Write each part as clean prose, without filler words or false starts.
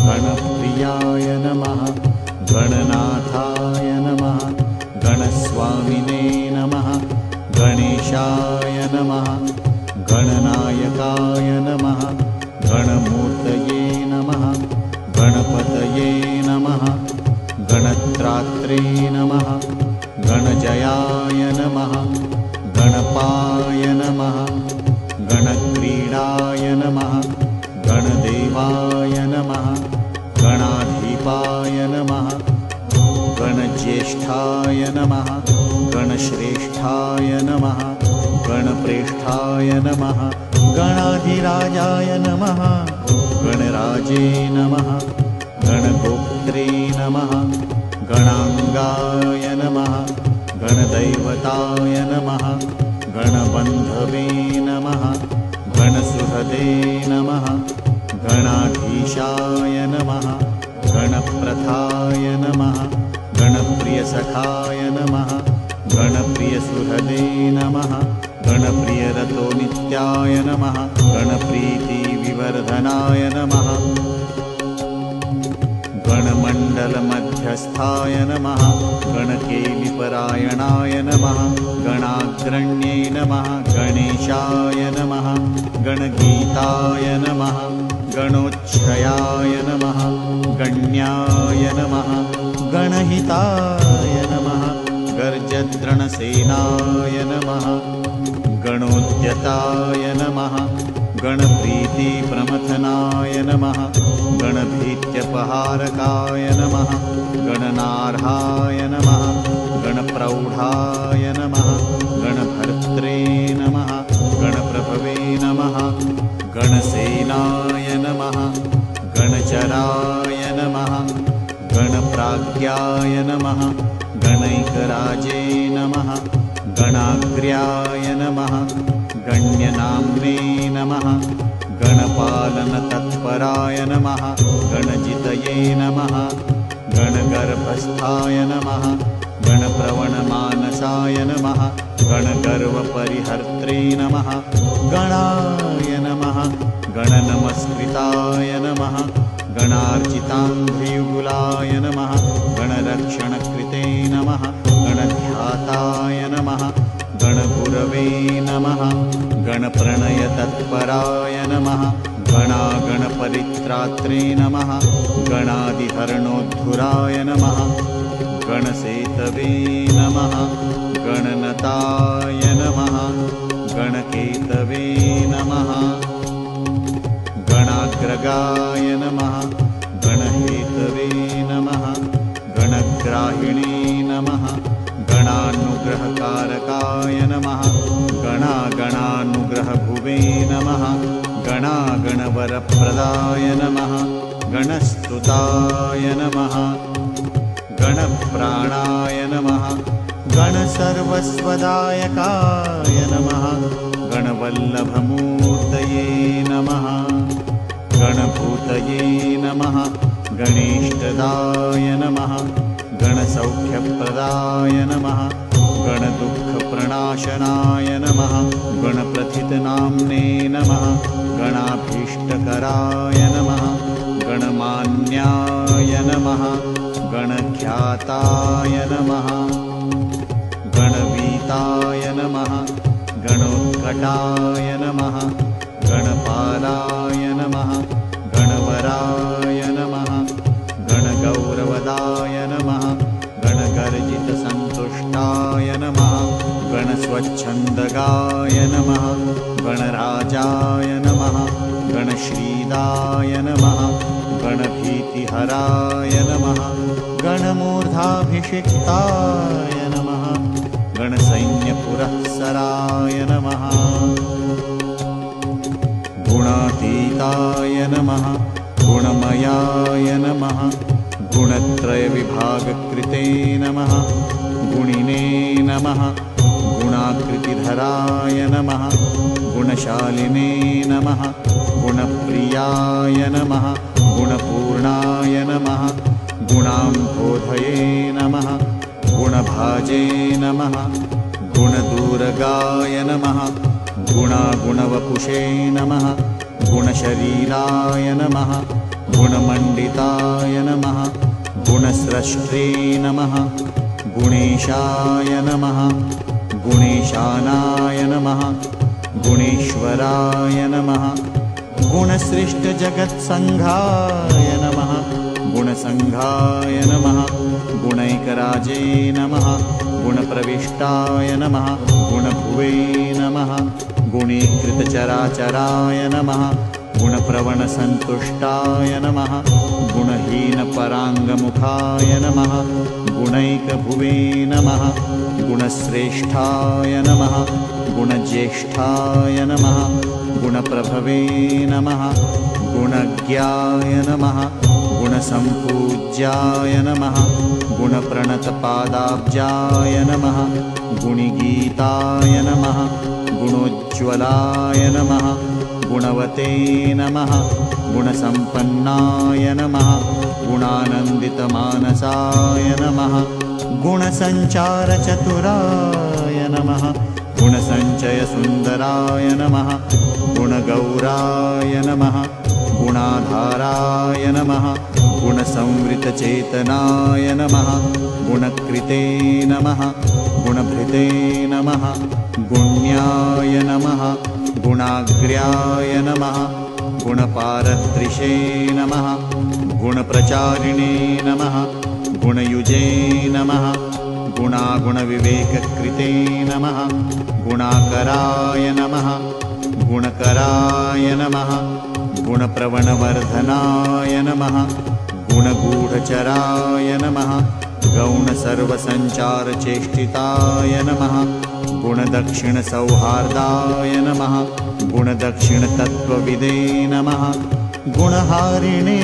गणप्रियाय नमः गणनाथाय नमः गणस्वामिने नमः गणेशाय नमः गणनायकाय नमः गणमूर्तये नमः गणपतये नमः गणत्रात्रे नमः गणजयाय नमः गणपाय नमः गणक्रीडाय नमः गणदेवाय नमः गणाधिपाय नमः गणज्येष्ठाय नमः गणश्रेष्ठाय नमः गणप्रेष्ठाय नमः गणाधिराजाय नमः गणराजे नमः गणगोप्त्रे नमः गणांगाय नमः गणदैवताय नमः गणबन्धवे नमः गणसुहृदे नमः गणाधीशाय नमः गणप्रथाय नमः गणप्रियसखाय नमः गणप्रियसुहृदे नमः गणप्रियरतो नित्याय नमः गणप्रीतिविवर्धनाय नमः गणमण्डलमध्यस्थाय नमः गणकेलिपरायणाय नमः गणाग्रण्ये नमः गणेशाय नमः गणगीताय नमः गणोच्छयाय नमः गण्याय नमः गणहिताय नमः गर्जद्रणसेनाय नमः गणोद्यताय नमः गणप्रीतिप्रमथनाय नमः गणभीत्यपहारकाय नमः गणनार्हाय नमः गणप्रौढाय नमः गणभर्त्रे नमः गणप्रभवे नमः गणसेनाय नमः गणचराय नमः गणप्राज्ञाय नमः गणैकराजे नमः गणाग्र्याय नमः गण्यनाम्ने नमः गणपालनतत्पराय नमः गणजितये नमः गणगर्भस्थाय नमः गणप्रवणमानसाय नमः गणगर्वपरिहर्त्रे नमः गणाय नमः गणनमस्कृताय नमः गणार्चिताङ्घ्रियुगुलाय नमः गणरक्षणकृते नमः गणध्याताय नमः गणगुरवे नमः गणप्रणयतत्पराय नमः गणागणपरित्रात्रे नमः गणादिहरणोद्धुराय नमः गणसेतवे नमः गणनताय नमः गणकेतवे नमः गणाग्रगाय नमः गणहेतवे नमः गणग्राहिणे नमः गणानुग्रहकारकाय नमः गणागणानुग्रहभुवे नमः गणागणवरप्रदाय नमः गणस्तुताय नमः गणप्राणाय नमः गणसर्वस्वदायकाय नमः गणवल्लभमूर्तये नमः गणभूतये नमः गणेष्टदाय नमः गणसौख्यप्रदाय नमः गणदुःखप्रणाशनाय नमः गणप्रथितनाम्ने नमः गणाभीष्टकराय नमः गणमान्याय नमः गणख्याताय नमः गणवीताय नमः गणोत्कटाय नमः गणपालाय नमः गणवराय नमः गणगौरवदाय नमः गणगर्जितसन्तुष्टाय नमः गणस्वच्छन्दगाय नमः गणराजाय नमः गणश्रीदाय नमः गणभीतिहराय नमः गणमूर्धाभिषिक्ताय नमः गणसैन्यपुरःसराय नमः गुणातीताय नमः गुणमयाय नमः गुणत्रयविभागकृते नमः गुणिने नमः गुणाकृतिधराय नमः गुणशालिने नमः गुणप्रियाय नमः गुणपूर्णाय नमः गुणाम्भोधये नमः गुणभाजे नमः गुणदूरगाय नमः गुणागुणवपुषे नमः गुणशरीराय नमः गुणमण्डिताय नमः गुणस्रष्टे नमः गुणेशाय नमः गुणेशानाय नमः गुणेश्वराय नमः गुणसृष्टजगत्सङ्घाय नमः गुणसङ्घाय नमः गुणैकराजे नमः गुणप्रविष्टाय नमः गुणभुवे नमः गुणीकृतचराचराय नमः गुणप्रवणसन्तुष्टाय नमः गुणहीनपराङ्गमुखाय नमः गुणैकभुवे नमः गुणश्रेष्ठाय नमः गुणज्येष्ठाय नमः गुणप्रभवे नमः गुणज्ञाय नमः गुणसम्पूज्याय नमः गुणप्रणतपादाब्जाय नमः गुणिगीताय नमः गुणोज्ज्वलाय नमः गुणवते नमः गुणसम्पन्नाय नमः गुणानन्दितमानसाय नमः गुणसञ्चारचतुराय नमः गुणसञ्चयसुन्दराय नमः गुणगौराय नमः गुणाधाराय नमः गुणसंवृतचेतनाय नमः गुणकृते नमः गुणभृते नमः गुण्याय नमः गुणाग्र्याय नमः गुणपारदृशे नमः गुणप्रचारिणे नमः गुणयुजे नमः गुणागुणविवेककृते नमः गुणाकराय नमः गुणकराय नमः गुणप्रवणवर्धनाय नमः गुणगूढचराय नमः गौणसर्वसञ्चारचेष्टिताय नमः गुणदक्षिणसौहार्दाय नमः गुणदक्षिणतत्त्वविदे नमः गुणहारिणे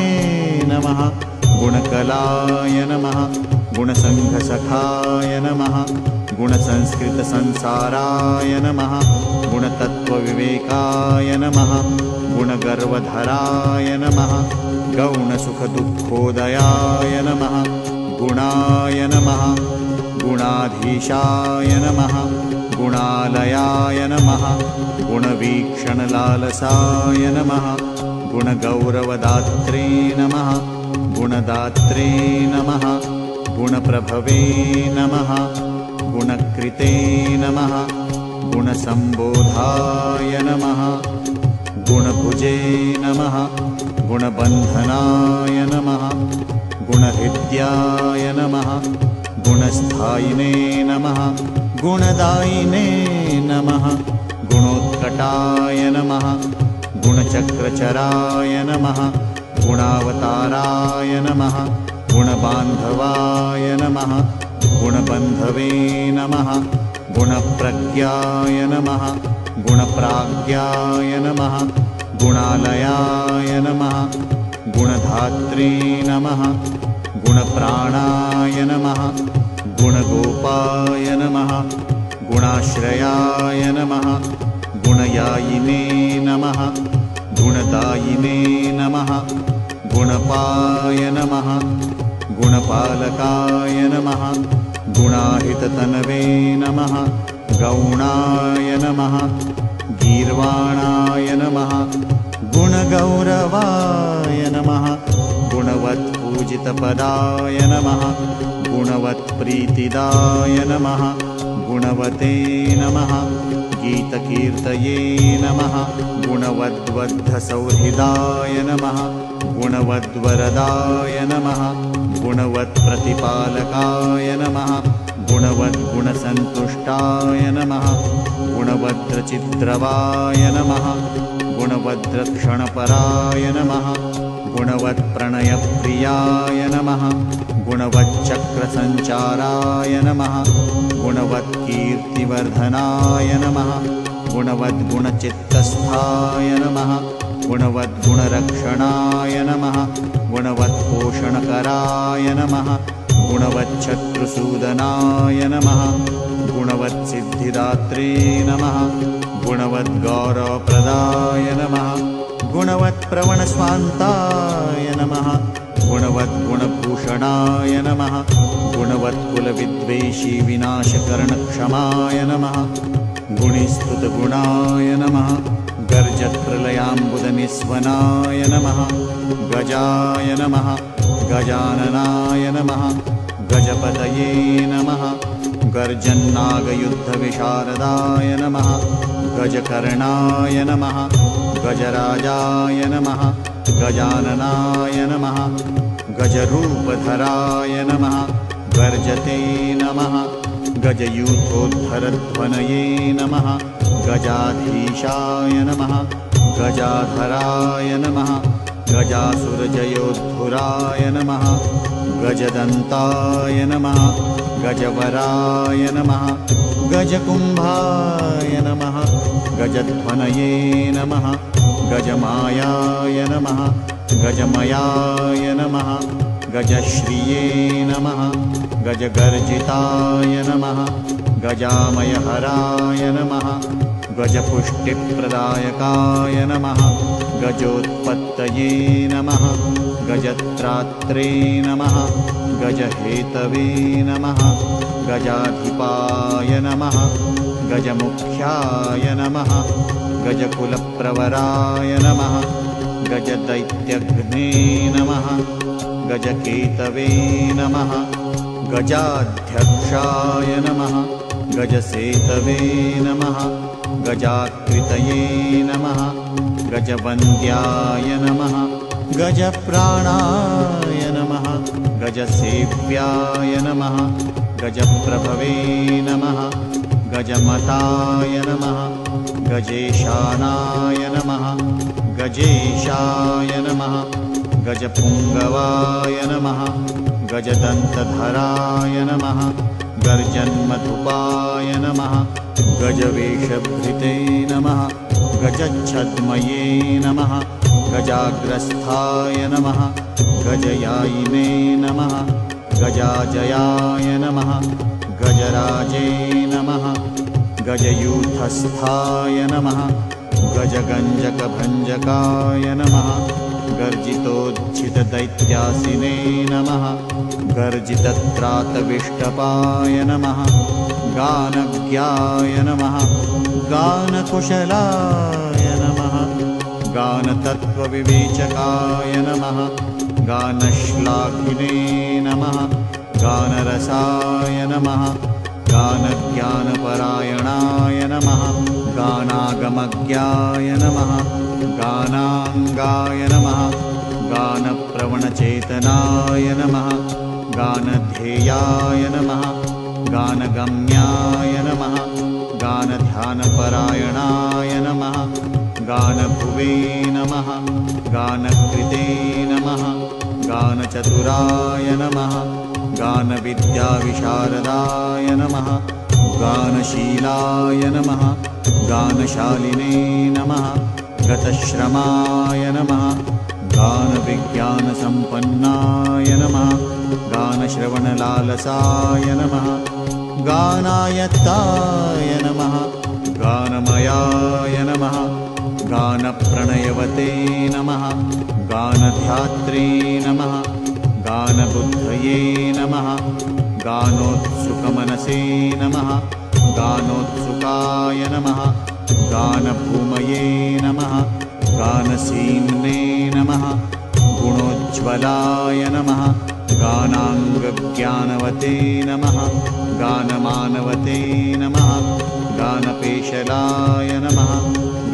नमः गुणकलाय नमः गुणसङ्घसखाय नमः गुणसंस्कृतसंसाराय नमः गुणतत्त्वविवेकाय नमः गुणगर्वधराय नमः गौणसुखदुःखोदयाय नमः गुणाय नमः गुणाधीशाय नमः गुणालयाय नमः गुणवीक्षणलालसाय नमः गुणगौरवदात्रे नमः गुणदात्रे नमः गुणप्रभवे नमः गुणकृते नमः गुणसम्बोधाय नमः गुणभुजे नमः गुणबन्धनाय नमः गुणहृद्याय नमः गुणस्थायिने नमः गुणदायिने नमः गुणोत्कटाय नमः गुणचक्रचराय नमः गुणावताराय नमः गुणबान्धवाय नमः गुणबन्धवे नमः गुणप्रज्ञाय नमः गुणप्राज्ञाय नमः गुणालयाय नमः गुणधात्रे नमः गुणप्राणाय नमः गुणगोपाय नमः गुणाश्रयाय नमः गुणयायिने नमः गुणदायिने नमः गुणपाय नमः गुणपालकाय नमः गुणाहिततनवे नमः गौणाय नमः गीर्वाणाय नमः गुणगौरवाय नमः गुणवत्पूजितपदाय नमः गुणवत्प्रीतिदाय नमः गुणवते नमः गीतकीर्तये नमः गुणवद्वद्धसौहृदाय नमः गुणवद्वरदाय नमः गुणवत्प्रतिपालकाय नमः गुणवद्गुणसन्तुष्टाय नमः गुणवद्रचिद्रवाय नमः गुणवद्रक्षणपराय नमः गुणवत्प्रणयप्रियाय नमः गुणवच्चक्रसञ्चाराय नमः गुणवत्कीर्तिवर्धनाय नमः गुणवद्गुणचित्तस्थाय नमः गुणवद्गुणरक्षणाय नमः गुणवत्पोषणकराय नमः गुणवच्छत्रुसूदनाय नमः गुणवत्सिद्धिदात्रे नमः गुणवद्गौरवप्रदाय नमः गुणवत्प्रवणस्वान्ताय नमः गुणवद्गुणभूषणाय नमः गुणवत्कुलविद्वेषी विनाशकरणक्षमाय नमः गुणिस्तुतगुणाय नमः गर्जत्प्रलयाम्बुदनिस्वनाय गजकेसवनाय नमः गजाय नमः गजाननाय नमः गजपतये नमः गर्जन्नागयुद्धविशारदाय नमः गजकर्णाय नमः गजराजाय नमः गजाननाय नमः गजरूपधराय नमः गर्जते नमः गजयूथोद्धरध्वनये नमः गजाधीशाय नमः गजाधराय नमः गजासुरजयोद्धुराय नमः गजदन्ताय नमः गजवराय नमः गजकुम्भाय नमः गजध्वनये नमः गजमायाय नमः गजमयाय नमः गजश्रिये नमः गजगर्जिताय नमः गजामयहराय नमः गजपुष्टिप्रदायकाय नमः गजोत्पत्तये नमः गजत्रात्रे नमः गजहेतवे नमः गजाधिपाय नमः गजमुख्याय नमः गजकुलप्रवराय नमः गजदैत्यघ्ने नमः गजकेतवे नमः गजाध्यक्षाय नमः गजसेतवे नमः गजाकृतये नमः गजवन्द्याय नमः गजप्राणाय नमः गजसेव्याय नमः गजप्रभवे नमः गजमताय नमः गजेशानाय नमः गजेशाय नमः गजपुङ्गवाय नमः गजदन्तधराय नमः गर्जन्मधुपाय नमः गजवेषभृते नमः गजच्छद्मये नमः गजाग्रस्थाय नमः गजयायिने नमः गजाजयाय नमः गजराजे नमः गजयूथस्थाय नमः गजगञ्जकभञ्जकाय नमः गर्जितोज्झितदैत्यासिने नमः गर्जितत्रातविष्टपाय नमः गानज्ञाय नमः गानकुशलाय नमः गानतत्त्वविवेचकाय नमः गानश्लाघिने नमः गानरसाय नमः गानज्ञानपरायणाय नमः गानागमज्ञाय नमः गानाङ्गाय नमः गानप्रवणचेतनाय नमः गानध्येयाय नमः गानगम्याय नमः गानध्यानपरायणाय नमः गानभुवे नमः गानकृते नमः गानचतुराय नमः गानविद्याविशारदाय नमः गानशीलाय नमः गानशालिने नमः गतश्रमाय नमः गानविज्ञानसम्पन्नाय नमः गानश्रवणलालसाय नमः गानायत्ताय नमः गानमयाय नमः गानप्रणयवते नमः गानध्यात्रे नमः गानबुद्धये नमः गानोत्सुकमनसे नमः गानोत्सुकाय नमः गानभूमये नमः गानसीम्ने नमः गुणोज्ज्वलाय नमः गानाङ्गज्ञानवते नमः गानमानवते नमः गानपेशलाय नमः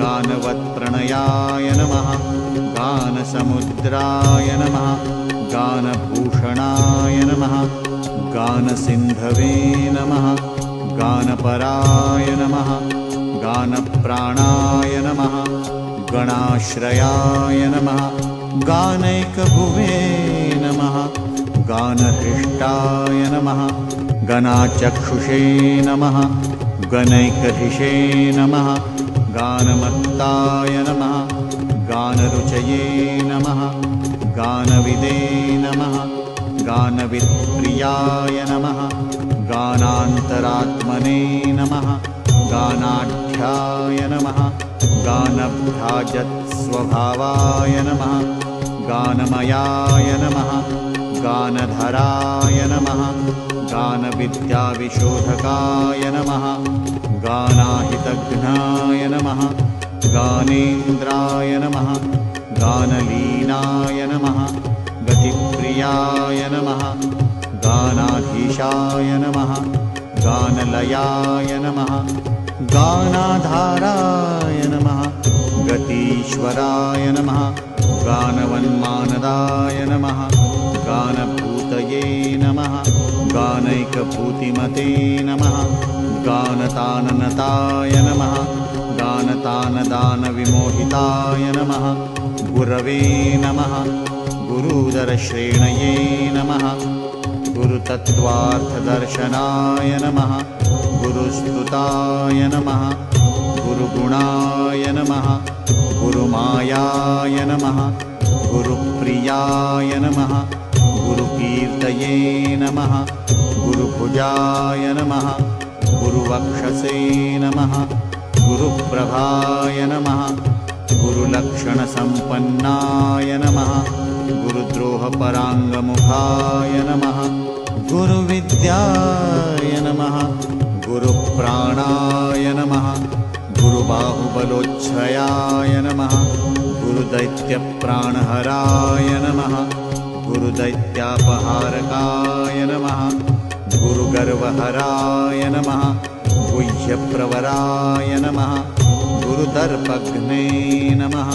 गानवत्प्रणयाय नमः गानसमुद्राय नमः गानभूषणाय नमः गानसिन्धवे नमः गानपराय नमः गानप्राणाय नमः गणाश्रयाय नमः गानैकभुवे नमः गानहृष्टाय नमः गणाचक्षुषे नमः गणैकधिषे नमः गानमत्ताय नमः गानरुचये नमः गानविदे नमः गानवित्प्रियाय नमः गानान्तरात्मने नमः गानाढ्याय नमः गानभ्राजत्स्वभावाय नमः गानमयाय नमः गानधराय नमः गानविद्याविशोधकाय नमः गानाहितघ्नाय नमः गानेन्द्राय नमः गानलीनाय नमः गतिप्रियाय नमः गानाधीशाय नमः गानलयाय नमः गानाधाराय नमः गतीश्वराय नमः गानवन्मानदाय नमः गानभूतये नमः गानैकभूतिमते नमः गानताननताय नमः गानतानदानविमोहिताय नमः गुरवे नमः गुरुदरश्रेणये नमः गुरुतत्त्वार्थदर्शनाय नमः गुरुस्तुताय नमः गुरुगुणाय नमः गुरुमायाय नमः गुरुप्रियाय नमः गुरुकीर्तये नमः गुरुभुजाय नमः गुरुवक्षसे नमः गुरुप्रभाय नमः गुरुलक्षणसम्पन्नाय नमः गुरुद्रोहपराङ्गमुखाय नमः गुरुविद्याय नमः गुरुप्राणाय नमः गुरुबाहुबलोच्छ्रयाय नमः गुरुदैत्यप्राणहराय नमः गुरुदैत्यापहारकाय नमः गुरुगर्वहराय नमः गुह्यप्रवराय नमः गुरुदर्पघ्ने नमः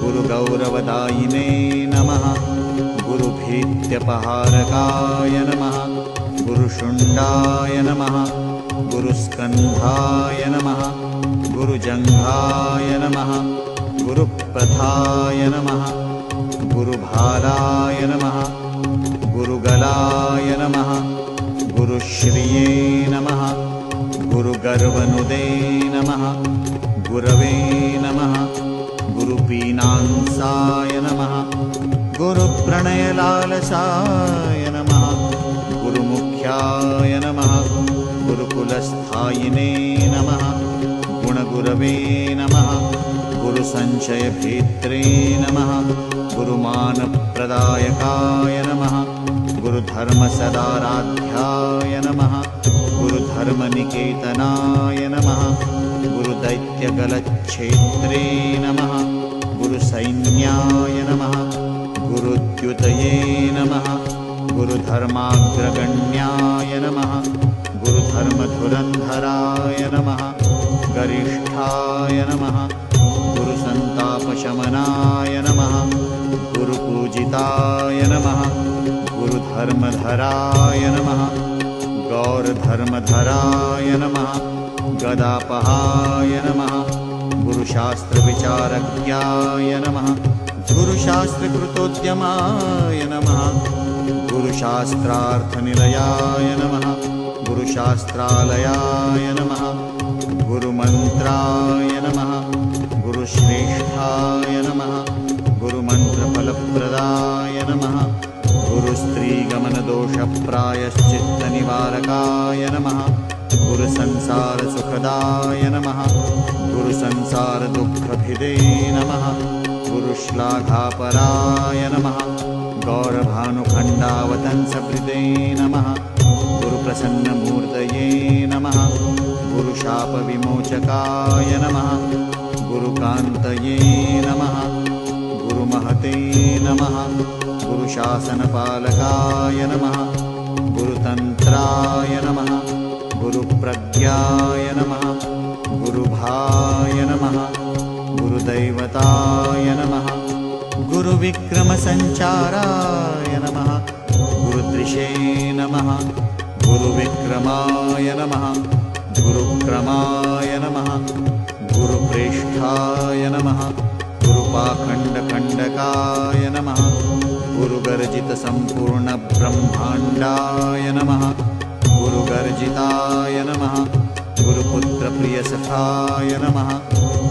गुरुगौरवदायिने नमः गुरुभीत्यपहारकाय नमः गुरुशुण्डाय नमः गुरुस्कन्धाय नमः गुरुजङ्घाय नमः गुरुप्रथाय नमः गुरुभाराय नमः गुरुगलाय नमः गुरुश्रिये नमः गुरुगर्वनुदे नमः गुरवे नमः गुरुपीनांसाय नमः गुरुप्रणयलालसाय नमः गुरुमुख्याय नमः गुरुकुलस्थायिने नमः गुणगुरवे नमः गुरुसंशयभेत्रे नमः गुरुमानप्रदायकाय नमः गुरुधर्मसदाराध्याय नमः गुरुधर्मनिकेतनाय नमः गुरुदैत्यगलच्छेत्रे नमः गुरुसैन्याय नमः गुरुद्युतये नमः गुरुधर्माग्रगण्याय नमः गुरुधर्मधुरन्धराय नमः गरिष्ठाय नमः गुरुसन्तापशमनाय नमः गुरुपूजिताय नमः गुरुधर्मधराय नमः गौरधर्मधराय नमः गदापहाय नमः गुरुशास्त्रविचारज्ञाय नमः गुरुशास्त्रकृतोद्यमाय नमः गुरुशास्त्रार्थनिलयाय नमः गुरुशास्त्रालयाय नमः गुरुमन्त्राय नमः गुरुश्रेष्ठाय नमः गुरुमन्त्रफलप्रदाय नमः गुरुस्त्रीगमनदोषप्रायश्चित्तनिवारकाय नमः गुरुसंसारसुखदाय नमः गुरुसंसारदुःखभिदे नमः गुरुश्लाघापराय नमः गौरभानुखण्डावतंसभृते नमः गुरुप्रसन्नमूर्तये नमः गुरुशापविमोचकाय नमः गुरुकान्तये नमः गुरुमहते नमः गुरुशासनपालकाय नमः गुरुतन्त्राय नमः गुरुप्रज्ञाय नमः गुरुभाय नमः गुरुदैवताय नमः गुरुविक्रमसञ्चाराय नमः गुरुदृशे नमः गुरुविक्रमाय नमः गुरुक्रमाय नमः गुरुप्रेष्ठाय नमः गुरुपाखण्डखण्डकाय नमः गुरुगर्जितसम्पूर्णब्रह्माण्डाय नमः गुरुगर्जिताय नमः गुरुपुत्रप्रियसखाय नमः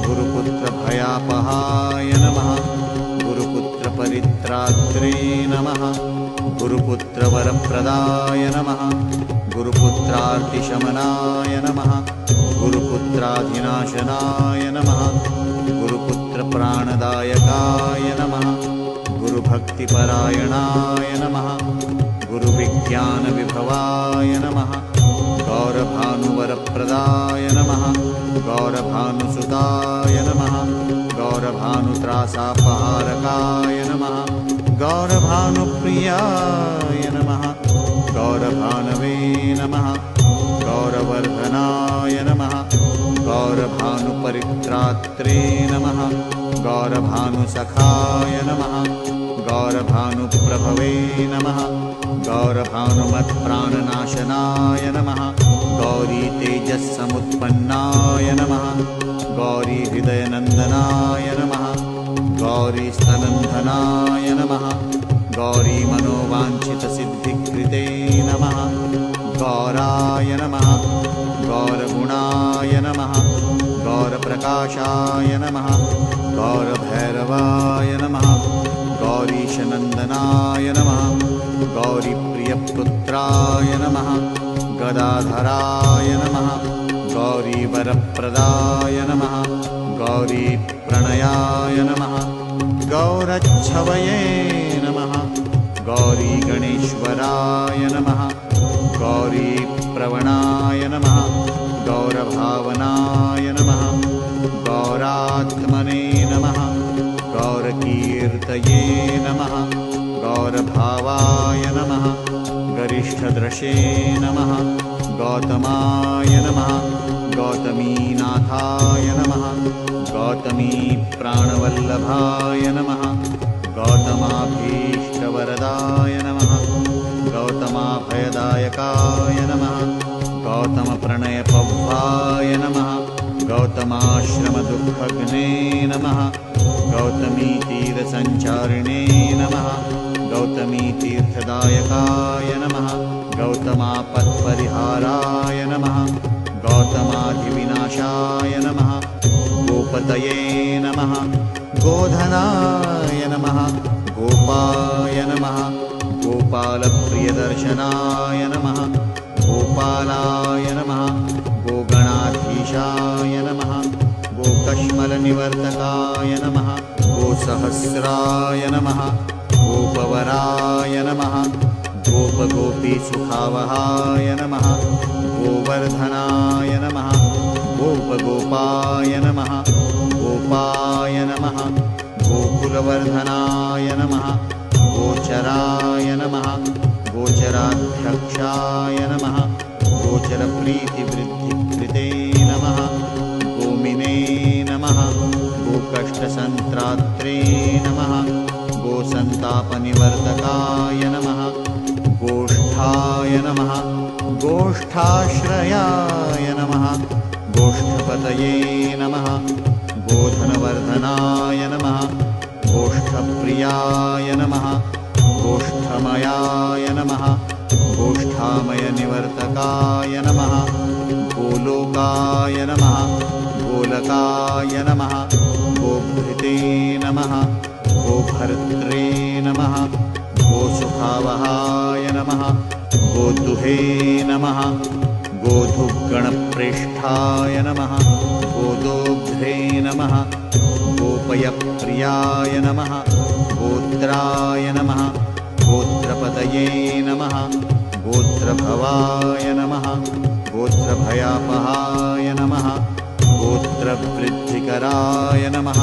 गुरुपुत्रभयापहाय नमः गुरुपुत्रपरित्रात्रे नमः गुरुपुत्रवरप्रदाय नमः गुरुपुत्रार्तिशमनाय नमः गुरुपुत्राधिनाशनाय नमः गुरुपुत्रप्राणदायकाय नमः गुरुभक्तिपरायणाय नमः गुरुविज्ञानविभवाय नमः गौरभानुवरप्रदाय नमः गौरभानुसुताय नमः गौरभानुत्रासापहारकाय नमः गौरभानुप्रियाय नमः गौरभानवे नमः गौरवर्धनाय नमः गौरभानुपरित्रात्रे नमः गौरभानुसखाय नमः गौरभानुप्रभवे नमः गौरभानुमत्प्राणनाशनाय नमः गौरी तेजस्समुत्पन्नाय नमः गौरी हृदयनन्दनाय नमः गौरी स्तनन्धनाय नमः गौरी मनोवाञ्छितसिद्धिकृते नमः गौराय नमः गौरगुणाय नमः गौरप्रकाशाय नमः गौरभैरवाय नमः गौरीशनन्दनाय नमः गौरीप्रियपुत्राय नमः गदाधराय नमः गौरीवरप्रदाय नमः गौरीप्रणयाय नमः गौरच्छवये नमः गौरीगणेश्वराय नमः गौरीप्रवणाय नमः गौरभावनाय नमः गौरात्मने नमः गौरकीर्तये नमः गौरभावाय नमः गरिष्ठदृशे नमः गौतमाय नमः गौतमीनाथाय नमः गौतमीप्राणवल्लभाय नमः गौतमाभीष्टवरदाय नमः गौतमाभयदायकाय नमः गौतमप्रणयपौवाय नमः गौतमाश्रमदुःखघ्ने नमः गौतमीतीरसञ्चारिणे नमः गौतमीतीर्थदायकाय नमः गौतमापत्परिहाराय नमः गौतमाधिविनाशाय नमः गोपतये नमः गोधनाय नमः गोपाय नमः गोपालप्रियदर्शनाय नमः गोपालाय नमः गोगणाधीशाय नमः गोकश्मलनिवर्तकाय नमः गोसहस्राय नमः गोपवराय नमः गोपगोपीसुखावहाय नमः गोवर्धनाय नमः गोपगोपाय नमः गोपाय नमः गोकुलवर्धनाय नमः गोचराय नमः गोचराध्यक्षाय नमः गोचरप्रीतिवृद्धिकृते नमः गोमिने नमः गोकष्टसन्त्रात्रे नमः गोसन्तापनिवर्तकाय नमः गोष्ठाय नमः गोष्ठाश्रयाय नमः गोष्ठपतये नमः गोधनवर्धनाय नमः गोष्ठप्रियाय नमः गोष्ठमयाय नमः गोष्ठामयनिवर्तकाय नमः गोलोकाय नमः गोलकाय नमः गोभृते नमः गोभर्त्रे नमः गोसुखावहाय नमः गोदुहे नमः गोधुगणप्रेष्ठाय नमः गोदोग्ध्रे नमः गोपयप्रियाय नमः गोत्राय नमः गोत्रपतये नमः गोत्रभवाय नमः गोत्रभयापहाय नमः गोत्रवृद्धिकराय नमः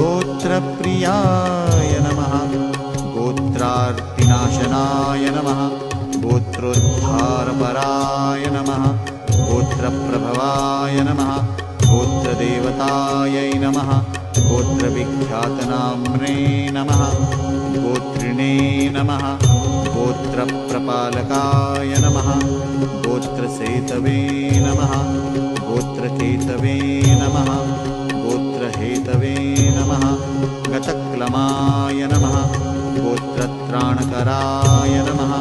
गोत्रप्रियाय नमः गोत्रार्तिनाशनाय नमः गोत्रोद्धारपराय नमः गोत्रप्रभवाय नमः गोत्रदेवतायै नमः गोत्रविख्यातनाम्ने नमः गोत्रिणे नमः गोत्रप्रपालकाय नमः गोत्रसेतवे नमः गोत्रकेतवे नमः गोत्रहेतवे नमः गतक्लमाय नमः गोत्रत्राणकराय नमः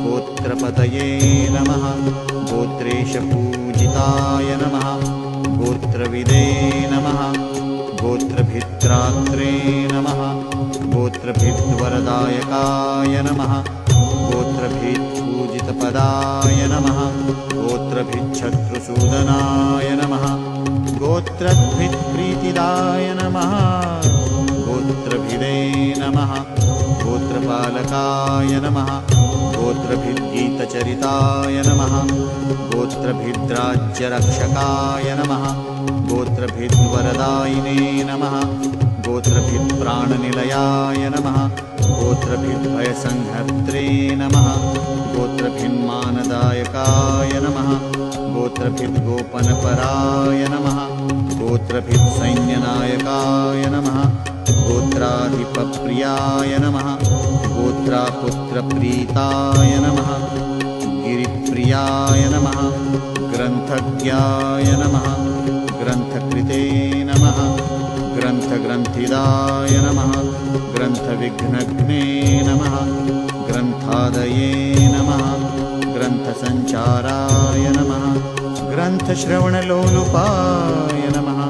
गोत्रपतये नमः गोत्रेशपूजिताय नमः गोत्रविदे नमः गोत्रभित्रात्रे नमः गोत्रभिद्वरदायकाय नमः गोत्रभित्पूजितपदाय नमः गोत्रभिच्छत्रुसूदनाय नमः गोत्रभित्प्रीतिदाय नमः गोत्रभिदे नमः गोत्रपालकाय नमः गोत्रभिद्गीतचरिताय नमः गोत्रभिद्राज्यरक्षकाय नमः गोत्रभिद्वरदायिने नमः गोत्रभित्प्राणनिलयाय नमः गोत्रभिद्भयसंहर्त्रे नमः गोत्रभिन्मानदायकाय नमः गोत्रभिद्गोपनपराय नमः गोत्रभित्सैन्यनायकाय नमः गोत्राधिपप्रियाय नमः गोत्रापुत्रप्रीताय नमः गिरिप्रियाय नमः ग्रन्थज्ञाय नमः ग्रन्थकृते नमः ग्रन्थग्रन्थिदाय नमः ग्रन्थविघ्नघ्ने नमः ग्रन्थादये नमः ग्रन्थसञ्चाराय नमः ग्रन्थश्रवणलोलुपाय नमः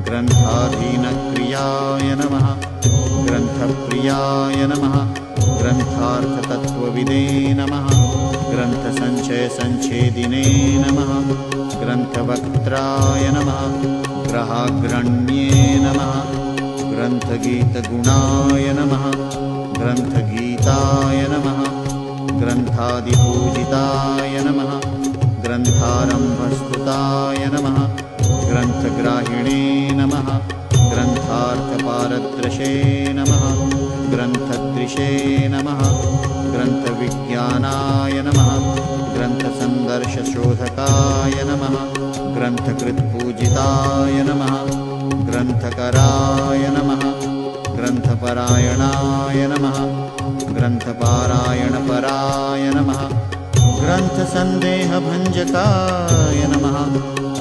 ग्रन्थाधीनक्रियाय नमः ग्रन्थप्रियाय नमः ग्रन्थार्थतत्त्वविदे नमः ग्रन्थसञ्चयसञ्छेदिने नमः ग्रन्थवक्त्राय नमः ग्रहाग्रण्ये नमः ग्रन्थगीतगुणाय नमः ग्रन्थगीताय नमः ग्रन्थादिपूजिताय नमः ग्रन्थारम्भस्तुताय नमः ग्रन्थग्राहिणे नमः ग्रन्थार्थपारदृशे नमः ग्रन्थदृशे नमः ग्रन्थविज्ञानाय नमः ग्रन्थसन्दर्शशोधकाय नमः ग्रन्थकृत्पूजिताय नमः ग्रन्थकराय नमः ग्रन्थपरायणाय नमः ग्रन्थपारायणपराय नमः ग्रन्थसन्देहभञ्जकाय नमः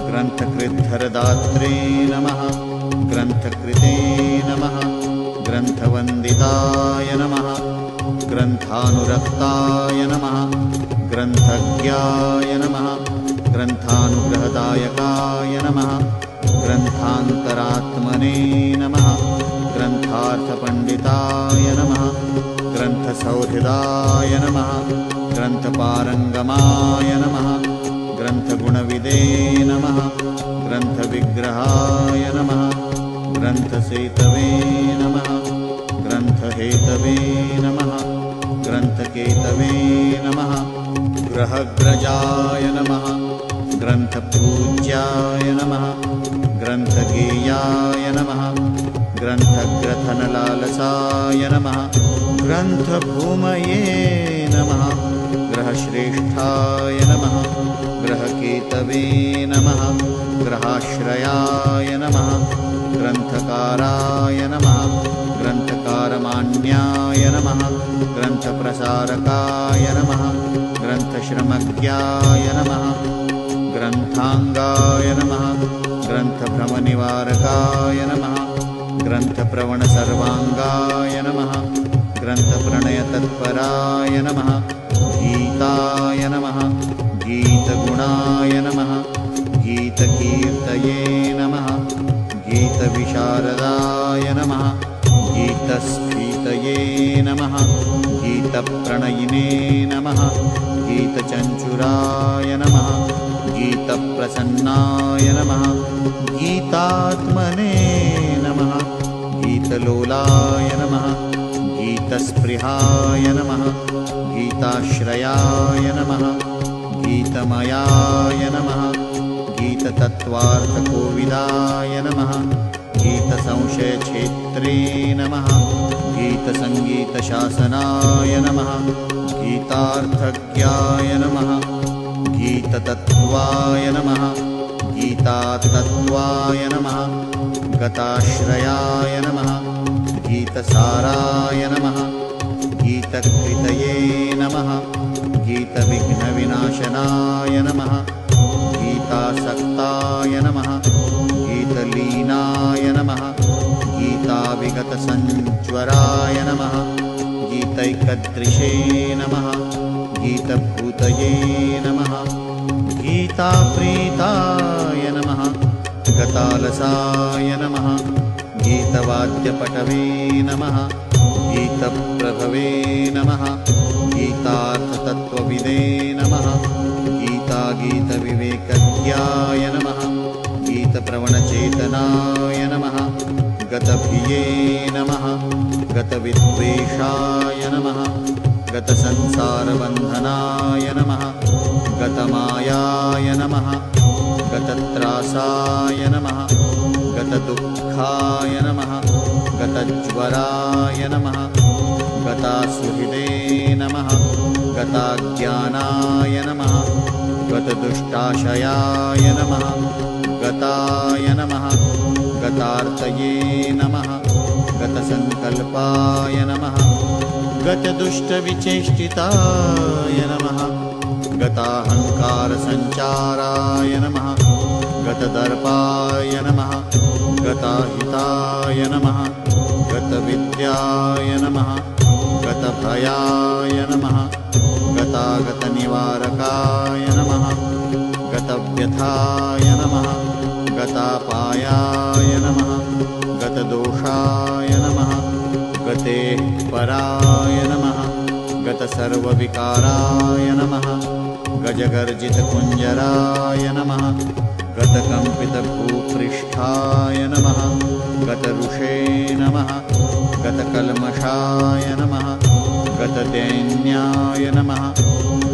ग्रन्थकृद्धरदात्रे नमः ग्रन्थकृते नमः ग्रन्थवन्दिताय नमः ग्रन्थानुरक्ताय नमः ग्रन्थज्ञाय नमः ग्रन्थानुग्रहदायकाय नमः ग्रन्थान्तरात्मने नमः ग्रन्थार्थपण्डिताय नमः ग्रन्थसौहृदाय नमः ग्रन्थपारङ्गमाय नमः ग्रन्थगुणविदे नमः ग्रन्थविग्रहाय नमः ग्रन्थसेतवे नमः ग्रन्थहेतवे नमः ग्रन्थकेतवे नमः ग्रहग्रजाय नमः ग्रन्थपूज्याय नमः ग्रन्थगेयाय नमः ग्रन्थग्रथनलालसाय नमः ग्रन्थभूमये नमः ग्रहश्रेष्ठाय नमः ग्रहकेतवे नमः ग्रहाश्रयाय नमः ग्रन्थकाराय नमः ग्रन्थकारमान्याय नमः ग्रन्थप्रसारकाय नमः ग्रन्थश्रमज्ञाय नमः ग्रन्थाङ्गाय नमः ग्रन्थभ्रमनिवारकाय नमः ग्रन्थप्रवणसर्वाङ्गाय नमः ग्रन्थप्रणयतत्पराय नमः गीताय नमः गीतगुणाय नमः गीतकीर्तये नमः गीतविशारदाय नमः गीतस्फीतये नमः गीतप्रणयिने नमः गीतचञ्चुराय नमः गीतप्रसन्नाय नमः गीतात्मने नमः गीतलोलाय नमः गीतस्पृहाय नमः गीताश्रयाय नमः गीतमयाय नमः गीततत्त्वार्थकोविदाय नमः गीतसंशयक्षेत्रे नमः गीतसङ्गीतशासनाय नमः गीतार्थज्ञाय नमः गीततत्त्वाय नमः गीतातत्त्वाय नमः गताश्रयाय नमः गीतसाराय नमः गीतकृतये नमः गीतविघ्नविनाशनाय नमः गीतासक्ताय नमः गीतलीनाय नमः गीताविगतसञ्ज्वराय नमः गीतैकदृशे नमः गीतभूतये नमः गीताप्रीताय नमः गतालसाय नमः गीतवाद्यपटवे नमः गीतप्रभवे नमः गीतार्थतत्त्वविदे नमः गीतागीतविवेकज्ञाय नमः गीतप्रवणचेतनाय नमः गतभिये नमः गतविद्वेषाय नमः गतसंसारबन्धनाय नमः गतमायाय नमः गतत्रासाय नमः गतदुःखाय नमः गतज्वराय नमः गतासुहृदे नमः गताज्ञानाय नमः गतदुष्टाशयाय नमः गताय नमः गतार्तये नमः गतसङ्कल्पाय नमः गतदुष्टविचेष्टिताय नमः गताहङ्कारसञ्चाराय नमः गतदर्पाय नमः गताहिताय नमः गतविद्याय नमः गतभयाय नमः गतागतनिवारकाय नमः गतव्यथाय नमः गतापायाय नमः गतदोषाय नमः गते पराय नमः गतसर्वविकाराय नमः गजगर्जितकुञ्जराय नमः गतकम्पितभूपृष्ठाय नमः गतऋषे नमः गतकल्मषाय नमः गतदैन्याय नमः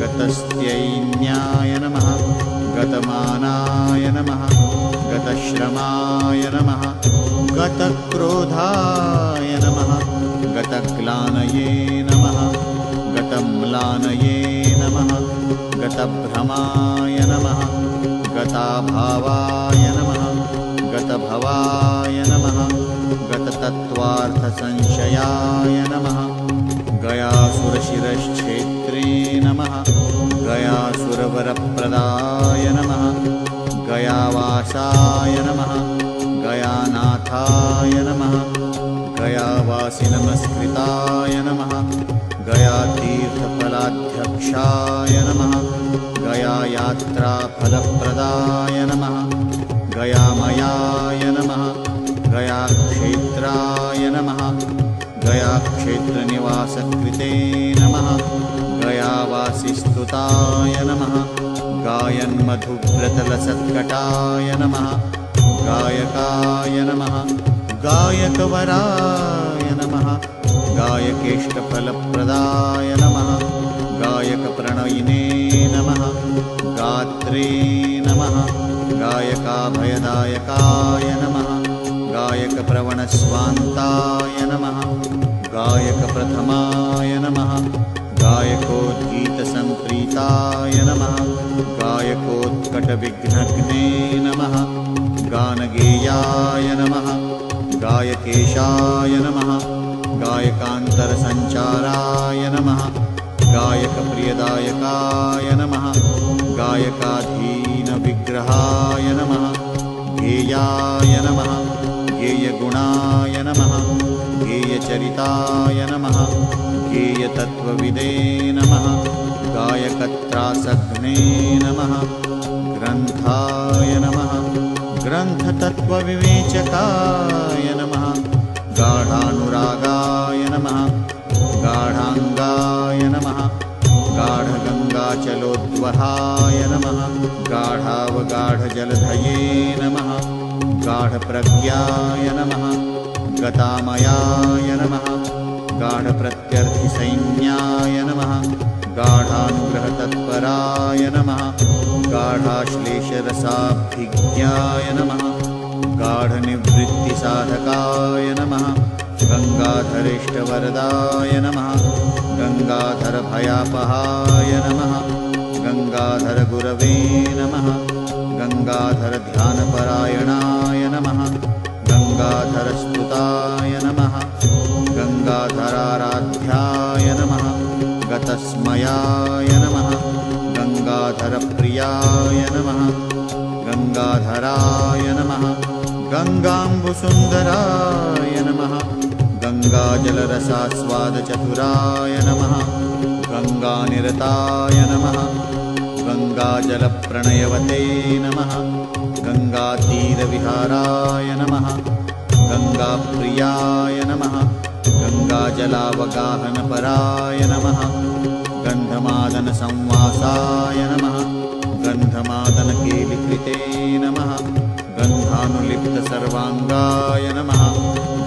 गतस्त्यैन्याय नमः गतमानाय नमः गतश्रमाय नमः गतक्रोधाय नमः गतग्लानये नमः गतम्लानये नमः गतभ्रमाय नमः गताभावाय नमः गतभवाय नमः गततत्त्वार्थसंशयाय नमः गयासुरशिरश्छेत्रे नमः गयासुरवरप्रदाय नमः गयावासाय नमः गयानाथाय नमः गयावासिनमस्कृताय नमः गयातीर्थफलाध्यक्षाय नमः गयायात्राफलप्रदाय नमः गयामयाय नमः गयाक्षेत्राय नमः गयाक्षेत्रनिवासकृते नमः गयावासिस्तुताय नमः गायन्मधुव्रतलसत्कटाय नमः गायकाय नमः गायकवराय नमः गायकेष्टफलप्रदाय नमः गायकप्रणयिने नमः गात्रे नमः गायकाभयदायकाय नमः गायकप्रवणस्वान्ताय नमः गायकप्रथमाय नमः गायकोद्गीतसम्प्रीताय नमः गायकोत्कटविघ्नघ्ने नमः गानगेयाय नमः गायकेशाय नमः गायकान्तरसञ्चाराय नमः गायकप्रियदायकाय नमः गायकाधीनविग्रहाय नमः गेयाय नमः गेयगुणाय नमः गेयचरिताय नमः गेयतत्त्वविदे नमः गायकत्रासघ्ने नमः ग्रन्थाय नमः ग्रन्थतत्त्वविवेचकाय नमः गाढानुरागाय नमः गाढाङ्गाय नमः गाढगङ्गाचलोद्वहाय नमः गाढावगाढजलधये नमः गाढप्रज्ञाय नमः गतामयाय नमः गाढप्रत्यर्थिसैन्याय नमः गाढानुग्रहतत्पराय नमः गाढाश्लेषरसाभिज्ञाय नमः गाढनिवृत्तिसाधकाय नमः गङ्गाधरेष्टवरदाय नमः गङ्गाधरभयापहाय नमः गङ्गाधरगुरवे नमः गङ्गाधरध्यानपरायणाय नमः गङ्गाधरस्तुताय नमः गङ्गाधराराध्याय नमः गतस्मयाय नमः गङ्गाधरप्रियाय नमः गङ्गाधराय नमः गङ्गाम्बुसुन्दराय नमः गङ्गाजलरसास्वादचतुराय नमः गङ्गानिरताय नमः गङ्गाजलप्रणयवते नमः गङ्गातीरविहाराय नमः गङ्गाप्रियाय नमः गङ्गाजलावगाहनपराय नमः गन्धमादनसंवासाय नमः गन्धमादनकेलिकृते नमः गन्धानुलिप्तसर्वाङ्गाय नमः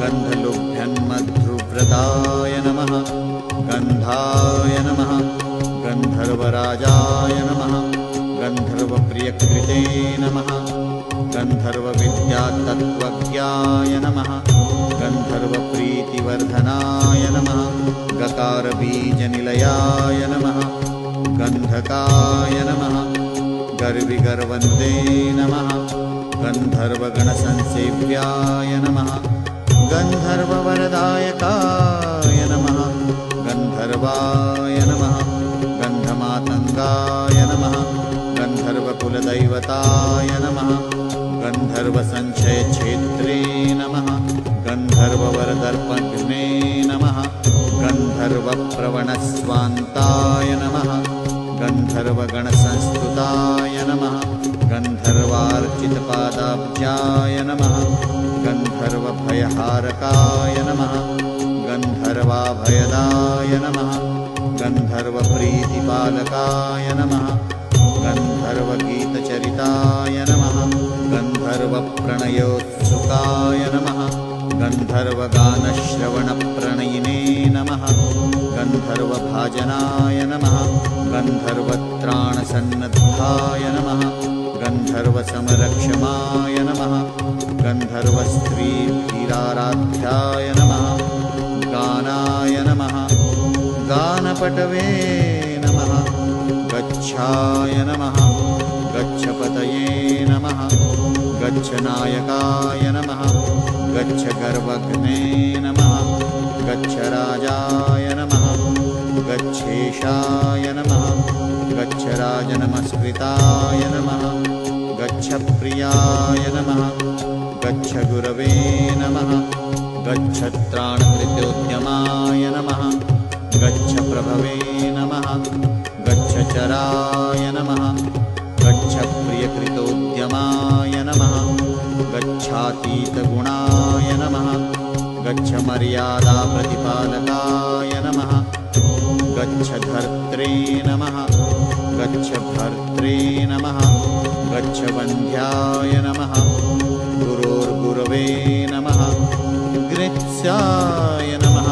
गन्धलुभ्यन्मध्रुव्रताय नमः गन्धाय नमः गन्धर्वराजाय नमः गन्धर्वप्रियकृते नमः गन्धर्वविद्यातत्त्वज्ञाय नमः गन्धर्वप्रीतिवर्धनाय नमः गकारबीजनिलयाय नमः गन्धकाय नमः गर्विगर्वन्दे नमः गन्धर्वगणसंसेव्याय नमः गन्धर्ववरदायकाय नमः गन्धर्वाय नमः गन्धमातङ्गाय नमः गन्धर्वकुलदैवताय नमः गन्धर्वसञ्चयक्षेत्रे नमः गन्धर्ववरदर्पघ्ने नमः गन्धर्वप्रवणस्वान्ताय नमः गन्धर्वगणसंस्तुताय नमः गन्धर्वार्चितपादाब्जाय नमः गन्धर्वभयहारकाय नमः गन्धर्वाभयदाय नमः गन्धर्वप्रीतिपालकाय नमः गन्धर्वगीतचरिताय नमः गन्धर्वप्रणयोत्सुकाय नमः गन्धर्वगानश्रवणप्रणयिने नमः गन्धर्वभाजनाय नमः गन्धर्वत्राणसन्नद्धाय नमः गन्धर्वसमरक्षमाय नमः गन्धर्वस्त्रीधीराराध्याय नमः गानाय नमः गानपटवे नमः गच्छाय नमः गच्छपतये नमः गच्छनायकाय नमः गच्छगर्वघ्ने नमः गच्छराजाय नमः गच्छेशाय नमः गच्छराजनमस्कृताय नमः गच्छप्रियाय नमः गच्छगुरवे नमः गच्छत्राणकृत्योद्यमाय नमः गच्छप्रभवे नमः गच्छचराय नमः गच्छप्रियकृतोद्यमाय नमः गच्छातीतगुणाय नमः गच्छमर्यादाप्रतिपालकाय नमः गच्छधर्त्रे नमः गच्छभर्त्रे नमः गच्छवन्ध्याय नमः गुरोर्गुरवे नमः गृत्स्याय नमः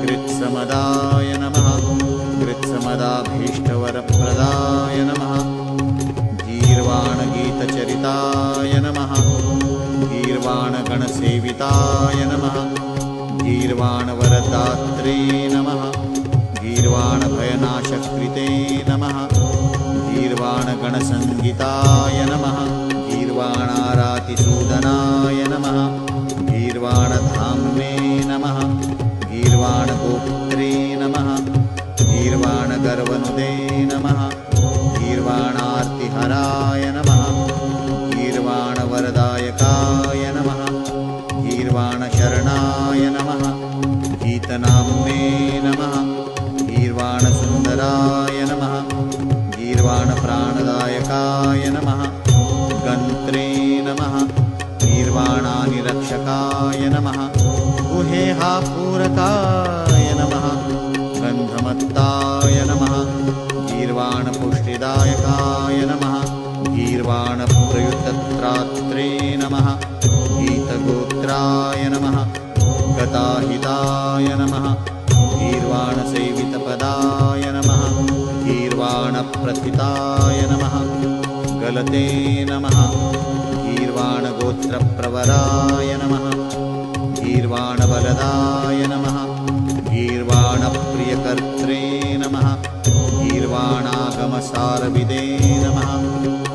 गृत्समदाय नमः गृत्समदाभीष्टवरप्रदाय नमः गीर्वाणगीतचरिताय नमः गीर्वाणगणसेविताय नमः गीर्वाणवरदात्रे नमः गीर्वाणभयनाशकृते नमः गीर्वाणगणसङ्गीताय नमः गीर्वाणारातिसूदनाय नमः गीर्वाणधाम्ने नमः गीर्वाणगोप्त्रे नमः गीर्वाणगर्वनुदे नमः गीर्वाणार्तिहराय नमः गीर्वाणवरदायकाय नमः गीर्वाणशरणाय नमः गीतनाम्ने नमः गीर्वाणसुन्दराय नमः गीर्वाणप्राणदायकाय नमः गन्त्रे नमः गीर्वाणानिरक्षकाय नमः गुहेहापूरकाय नमः गन्धमत्ताय नमः गीर्वाणपुष्टिदायकाय नमः गीर्वाणप्रयुक्तत्रात्रे नमः गीतगोत्राय नमः गताहिताय नमः गीर्वाणसेवितपदाय नमः गीर्वाणप्रथिताय नमः गलते नमः गीर्वाणगोत्रप्रवराय नमः गीर्वाणबलदाय नमः गीर्वाणप्रियकर्त्रे नमः गीर्वाणागमसारविदे नमः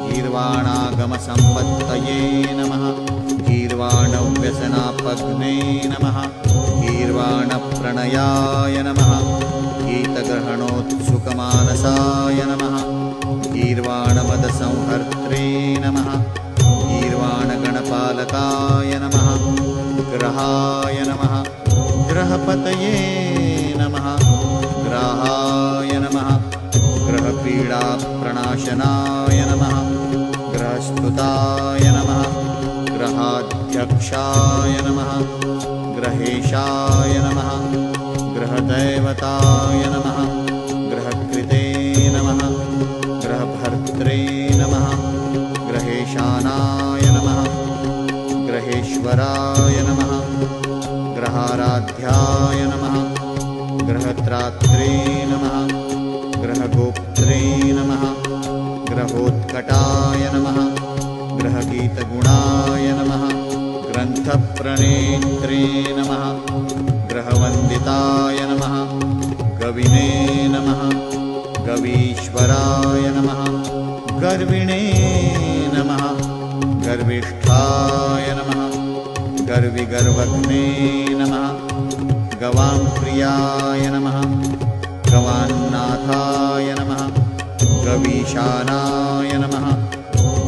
गीर्वाणागमसम्पत्तये नमः गीर्वाणव्यसनापग्ने नमः गीर्वाणप्रणयाय नमः गीतग्रहणोत्सुकमानसाय नमः गीर्वाणमदसंहर्त्रे नमः गीर्वाणगणपालकाय नमः ग्रहाय नमः ग्रहपतये नमः ग्राहाय नमः ग्रहपीडाप्रणाशनाय नमः ग्रहस्तुताय नमः ग्रहाध्यक्षाय नमः ग्रहेशाय नमः ग्रहदैवताय नमः ग्रहकृते नमः ग्रहभर्त्रे नमः ग्रहेशानाय नमः ग्रहेश्वराय नमः ग्रहाराध्याय नमः ग्रहत्रात्रे नमः ग्रहगोप्त्रे नमः ग्रहोत्कटाय नमः ग्रहगीतगुणा गर्वेश्वराय नमः गर्विणे नमः गर्विष्ठाय नमः गर्विगर्वघ्ने नमः गवांप्रियाय नमः गवान्नाथाय नमः गवीशानाय नमः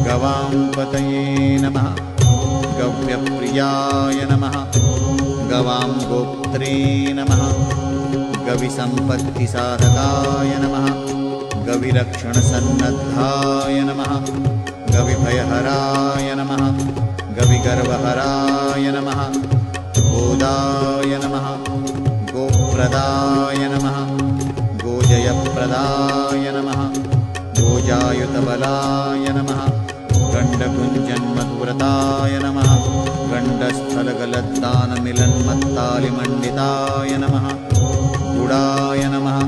गवांपतये नमः गव्यप्रियाय नमः गवांगोप्त्रे नमः गविसम्पत्तिसाधकाय नमः गविरक्षणसन्नद्धाय नमः गविभयहराय नमः गविगर्वहराय नमः गोदाय नमः गोप्रदाय नमः गोजयप्रदाय नमः गोजायुतबलाय नमः गण्डकुञ्जन्मधुव्रताय नमः गण्डस्थलगलद्दानमिलन्मत्तालिमण्डिताय नमः गुडाय नमः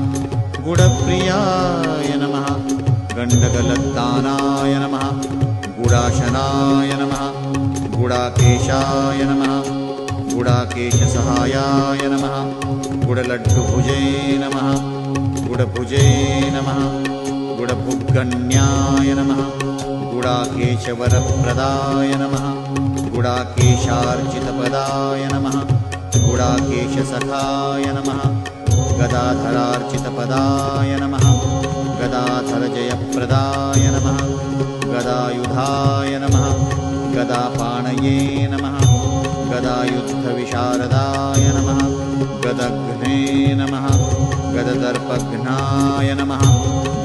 गुडप्रियाय नमः गण्डगलद्दानाय नमः गुडाशनाय नमः गुडाकेशाय नमः गुडाकेशसहायाय नमः गुडलड्डुभुजे नमः गुडभुजे नमः गुडभुग्गण्याय नमः गुडाकेशवरप्रदाय नमः गुडाकेशार्चितपदाय नमः गुडाकेशसखाय नमः गदाधरार्चितपदाय नमः गदाधरजयप्रदाय नमः गदायुधाय नमः गदापाणये नमः गदायुद्धविशारदाय नमः गदघ्ने नमः गददर्पघ्नाय नमः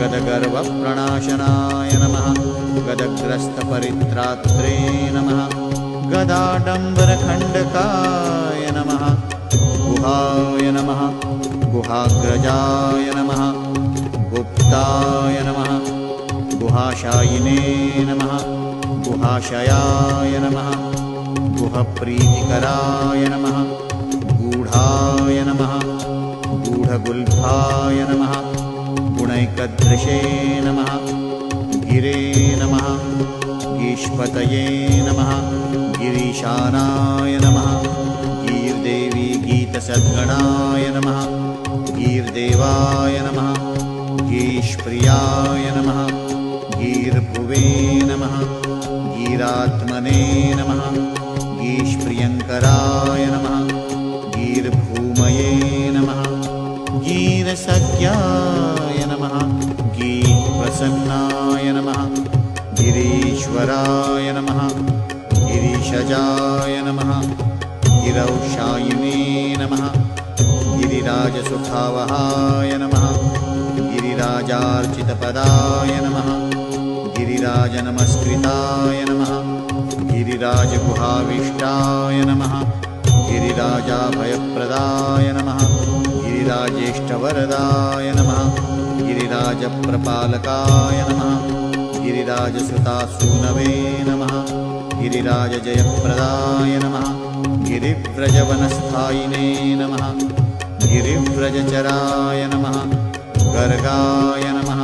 गदगर्वप्रणाशनाय नमः गदग्रस्तपरित्रात्रे नमः गदाडम्बरखण्डकाय नमः गुहाय नमः गुहाग्रजाय नमः गुप्ताय नमः गुहाशायिने नमः गुहाशयाय नमः गुहप्रीतिकराय नमः गूढाय नमः गूढगुल्फाय नमः गुणैकदृशे नमः गिरे नमः गीष्पतये नमः गिरीशानाय नमः गीर्देवी गीतसद्गणाय नमः गीर्देवाय नमः गीष्प्रियाय नमः गीर्भुवे नमः गीरात्मने नमः गीष्प्रियङ्कराय नमः गीर्भूमये नमः गीरसज्ञाय नमः गीप्रसन्नाय नमः गिरीश्वराय नमः गिरीशजाय नमः गिरौशायिने नमः गिरिराजसुखावहाय नमः गिरिराजार्चितपदाय नमः गिरिराजनमस्कृताय नमः गिरिराजगुहाविष्टाय नमः गिरिराजाभयप्रदाय नमः गिरिराजेष्टवरदाय नमः गिरिराजप्रपालकाय नमः गिरिराजसुतासूनवे नमः गिरिराजजयप्रदाय नमः गिरिव्रजवनस्थायिने नमः गिरिव्रजचराय नमः गर्गाय नमः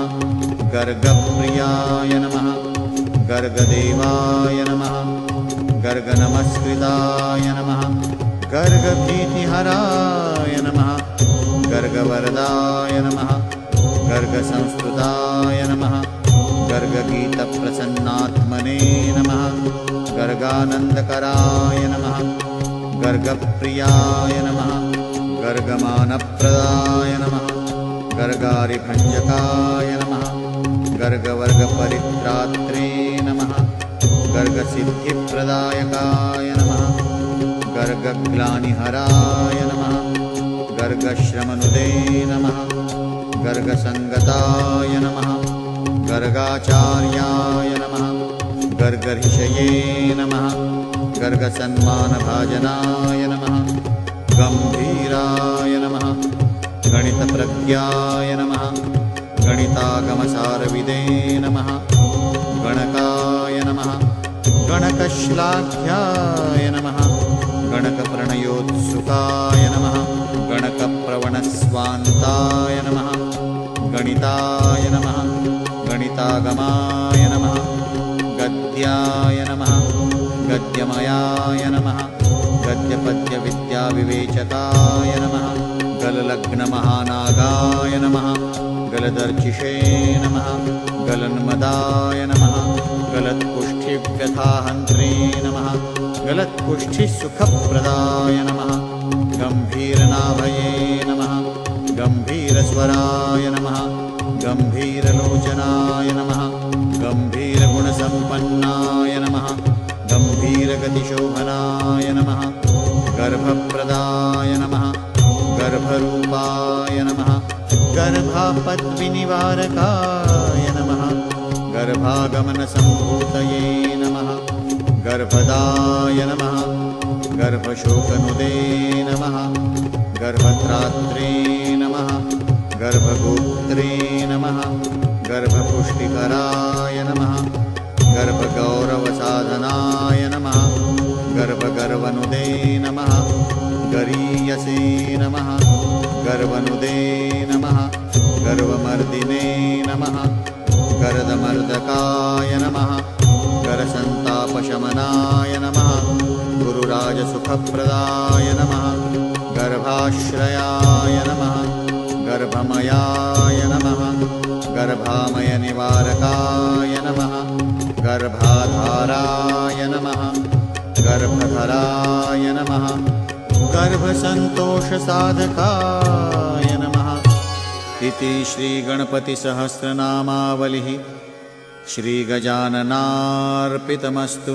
गर्गप्रियाय नमः गर्गदेवाय नमः गर्गनमस्कृताय नमः गर्गभीतिहराय नमः गर्गवरदाय नमः गर्गसंस्कृताय नमः गर्गगीतप्रसन्नात्मने नमः गर्गानन्दकराय नमः गर्गप्रियाय नमः गर्गमानप्रदाय नमः गर्गारिभञ्जकाय नमः गर्गवर्गपरित्रात्रे नमः गर्गसिद्धिप्रदायकाय नमः गर्गग्लानिहराय नमः गर्गश्रमनुदे नमः गर्गसङ्गताय नमः गर्गाचार्याय नमः गर्गर्षये नमः गर्गसन्मानभाजनाय नमः गम्भीराय नमः गणितप्रज्ञाय नमः गणितागमसारविदे नमः गणकाय नमः गणकश्लाघ्याय नमः गणकप्रणयोत्सुकाय नमः गणकप्रवणस्वान्ताय नमः गणिताय नमः गणितागमाय नमः गद्याय नमः गद्यमयाय नमः गद्यपद्यविद्याविवेचकाय नमः गललग्नमहानागाय नमः गलदर्चिषे नमः गलन्मदाय नमः गलत्कुष्ठिव्यथाहन्त्रे नमः गलत्कुष्ठिसुखप्रदाय नमः गम्भीरनाभये नमः गम्भीरस्वराय नमः गम्भीरलोचनाय नमः गम्भीरगुणसम्पन्नाय नमः गम्भीरगतिशोभनाय नमः गर्भप्रदाय नमः गर्भरूपाय नमः गर्भापद्विनिवारकाय नमः गर्भागमनसम्भूतये नमः गर्भदाय नमः गर्भशोकनुदे नमः गर्भत्रात्रे नमः गर्भगोत्रे नमः गर्भपुष्टिकराय नमः गर्भगौरवसाधनाय नमः गर्भगर्वनुदे नमः गरीयसे नमः गर्वनुदे नमः गर्वमर्दिने नमः गर्दमर्दकाय नमः गर्सन्तापशमनाय नमः गुरुराजसुखप्रदाय नमः गर्भाश्रयाय नमः गर्भमयाय नमः गर्भामयनिवारकाय नमः गर्भाधाराय नमः गर्भधराय नमः गर्भसन्तोषसाधकाय नमः इति श्रीगणपतिसहस्रनामावलिः श्रीगजाननार्पितमस्तु।